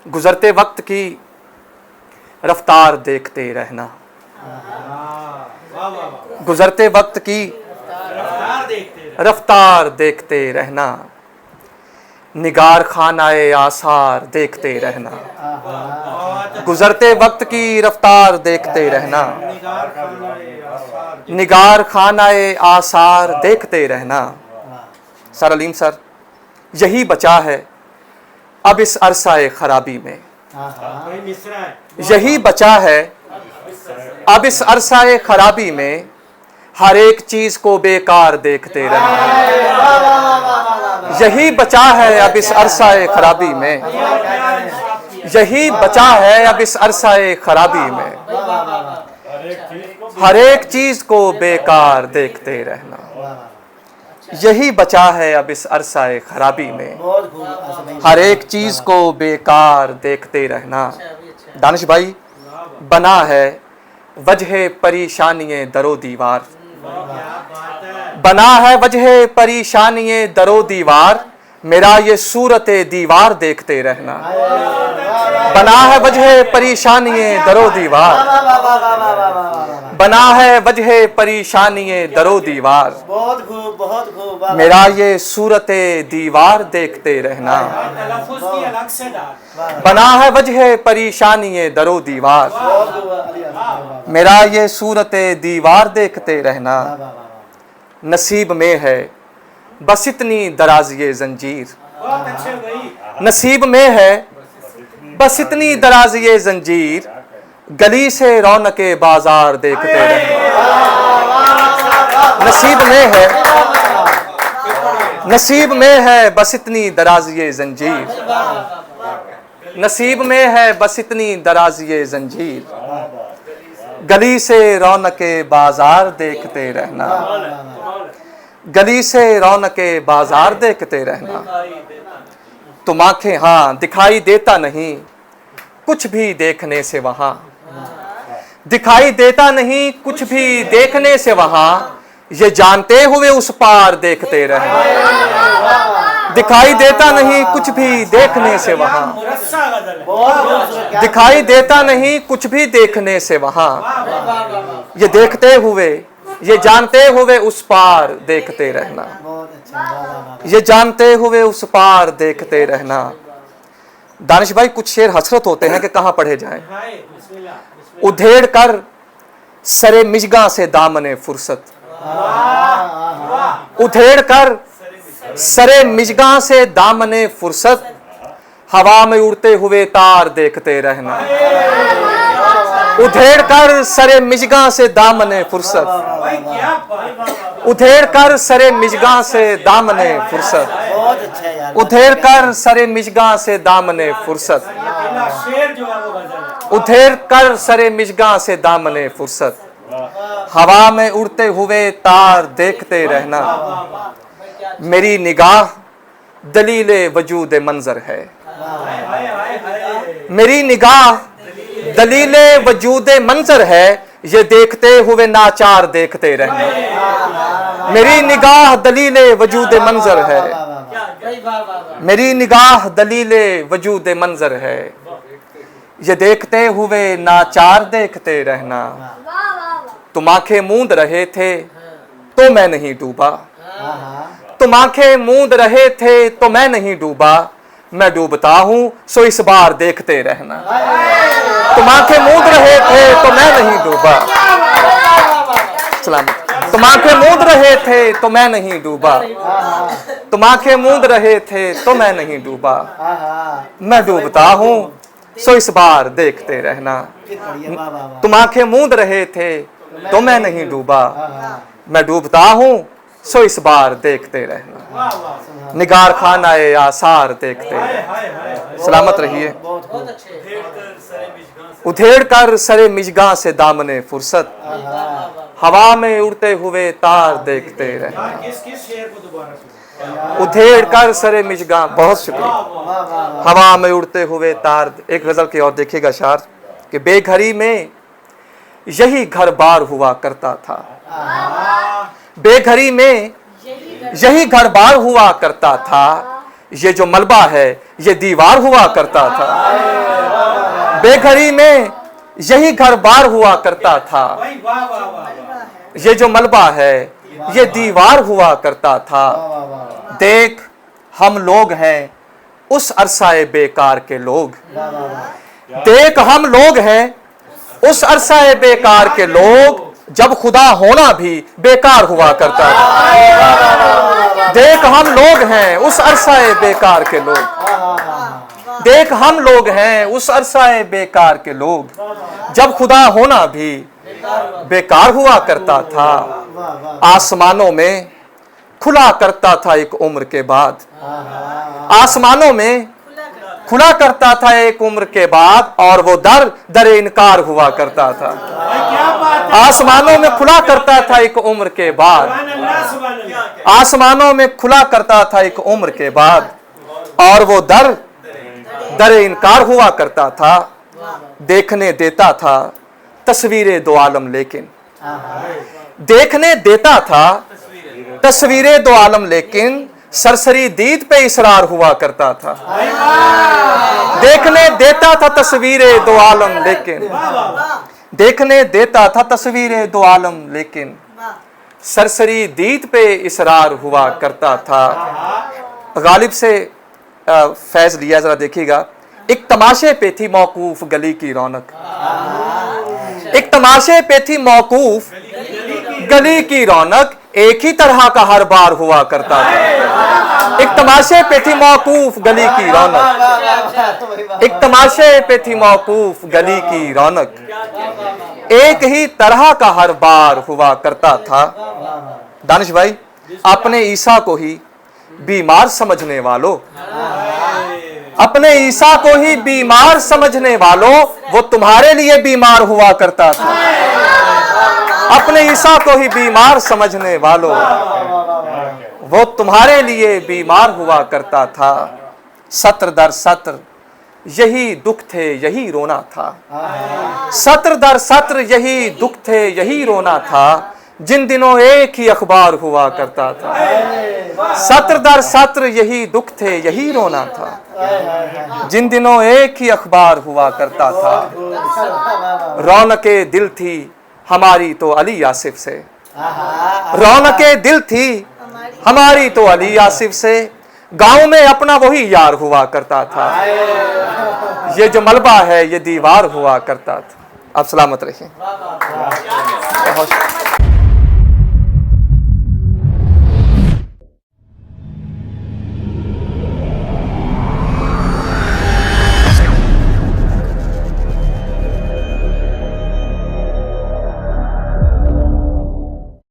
गुजरते वक्त की रफ्तार देखते रहना, गुजरते वक्त की रफ्तार देखते रहना, निगार खानाए आसार देखते रहना, गुजरते वक्त की रफ्तार देखते रहना, निगार खानाए आसार देखते रहना। सर अलीम सर, यही बचा है अब इस अरसाए खराबी में, यही बचा है अब इस अरसाए खराबी में, हर एक चीज को बेकार देखते रहना। यही बचा है अब इस अरसाए खराबी में, यही बचा है अब इस अरसाए खराबी में, हर एक चीज को बेकार देखते रहना। यही बचा है अब इस अरसाए खराबी में, हर एक चीज को बेकार देखते रहना। दानिश भाई, बना है वजह परेशानियां दरो दीवार, बना है वजह परेशानियां दरो दीवार, मेरा ये सूरत दीवार देखते रहना। बना है वजह परेशानियां दरो दीवार, बना है वजह परेशानियां दरो दीवार, बहुत खूब बहुत खूब, मेरा ये सूरत दीवार देखते रहना। बना है वजह परेशानियां दरो दीवार, मेरा ये सूरत दीवार देखते रहना। नसीब में है बस इतनी दराज़िए जंजीर, नसीब में है बस इतनी दराज़िए जंजीर, गली से रौनके बाजार देखते रहना। नसीब में है, नसीब में है बस इतनी दराज़िए जंजीर, नसीब में है बस इतनी दराज़िए जंजीर, गली से रौनके बाजार देखते रहना। गली से रौनके बाजार देखते रहना। तुम आंखें हाँ दिखाई देता नहीं कुछ भी देखने से वहां, दिखाई देता नहीं कुछ भी देखने से वहां, ये जानते हुए उस पार देखते रहना। दिखाई देता नहीं कुछ भी देखने से वहां, दिखाई देता नहीं कुछ भी देखने से वहां, ये देखते हुए ये जानते हुए उस पार देखते रहना। ये जानते हुए उस पार देखते रहना। दानिश भाई, कुछ शेर हसरत होते हैं कि कहाँ पढ़े जाएं। उधेड़ कर सरे मिजगा से दामने फुर्सत, उधेड़ कर सरे मिजगा से दामने फुर्सत, हवा में उड़ते हुए तार देखते रहना। उधेड़ कर सरे मिजगा से दामने फुर्सत, उधेड़ कर सरे मिजगा से दामने फुर्सत, उधेड़ कर सरे मिजगा से दामने फुर्सत, उधेड़ कर सरे मिजगा से दामने फुर्सत, हवा में उड़ते हुए तार देखते रहना। मेरी निगाह दलीले वजूद मंजर है, मेरी निगाह दलीले वजूद मंजर है, ये देखते हुए नाचार देखते रहना। मेरी निगाह दलीले वजूद मंजर है, मेरी निगाह दलीले वजूद मंजर है, ये देखते हुए नाचार देखते रहना। तुम आंखें मूंद रहे थे तो मैं नहीं डूबा, तुम आंखें मूंद रहे थे तो मैं नहीं डूबा, मैं डूबता हूं सो इस बार देखते रहना। तुम आंखें मूंद रहे थे तो मैं नहीं डूबा, सलामत। तुम आंखें मूंद रहे थे तो मैं नहीं डूबा, तुम आंखें मूंद रहे थे तो मैं नहीं डूबा, मैं डूबता हूं सो इस बार देखते रहना। तुम आंखें मूंद रहे थे तो मैं नहीं डूबा, मैं डूबता हूं सो इस बार देखते रहना। निगार खानाए आसार देखते रहना। सलामत रहिए। उधेड़ कर सरे मिजगा से दामने फुर्सत, हवा में उड़ते हुए तार देखते रहना। उधेड़ कर सरे मिजगा, बहुत शुक्रिया। हवा में उड़ते हुए तार। एक गजल की और देखिएगा शार कि बेघरी में यही घर बार हुआ करता था, बेघरी में यही घर बार हुआ करता था, ये जो मलबा है ये दीवार हुआ करता था। बेघरी में यही घर बार हुआ करता था। ये जो मलबा है ये दीवार हुआ करता था। देख हम लोग हैं उस अरसाए बेकार के लोग। देख हम लोग हैं उस अरसाए बेकार के लोग, जब खुदा होना भी बेकार हुआ करता था। देख हम लोग हैं उस अरसाए बेकार के लोग। देख हम लोग हैं उस अरसाए बेकार के लोग, जब खुदा होना भी बेकार हुआ करता था। आसमानों में खुला करता था एक उम्र के बाद। आसमानों में खुला करता था एक उम्र के बाद, और वो दर दरे इनकार हुआ करता था। आसमानों में खुला करता था एक उम्र के बाद। आसमानों में खुला करता था एक उम्र के बाद, और वो दर दरे इनकार हुआ करता था। देखने देता था तस्वीरें दो आलम, लेकिन देखने देता था तस्वीरें दो आलम, लेकिन सरसरी दीद पे इसरार हुआ करता था। देखने देता था तस्वीरें दो आलम, लेकिन देखने देता था तस्वीरें दो आलम, लेकिन सरसरी दीद पे इसरार हुआ करता था। गालिब से फैज लिया, जरा देखिएगा। एक तमाशे पे थी मौकूफ गली की रौनक। एक तमाशे पे थी मौकूफ गली की रौनक, एक ही तरह का हर बार हुआ करता था। एक तमाशे पे थी मौकूफ गली की रौनक। एक तमाशे पे थी मौकूफ गली की रौनक, एक ही तरह का हर बार हुआ करता था। दानिश भाई, अपने ईसा को ही बीमार समझने वालों, अपने ईसा को ही बीमार समझने वालों, वो तुम्हारे लिए बीमार हुआ करता था। अपने ईसा को ही बीमार समझने वालों, वो तुम्हारे लिए बीमार हुआ करता था। सत्र दर सत्र यही दुख थे, यही रोना था। सत्र दर सत्र यही दुख थे, यही रोना था, जिन दिनों एक ही अखबार हुआ करता था। सत्र दर सत्र यही दुख थे, यही रोना था, जिन दिनों एक ही अखबार हुआ करता था। रौनके दिल थी हमारी तो अली आसिफ से। रौनके दिल थी हमारी तो अली आसिफ से, गांव में अपना वही यार हुआ करता था। ये जो मलबा है ये दीवार हुआ करता था। आप सलामत रहिए।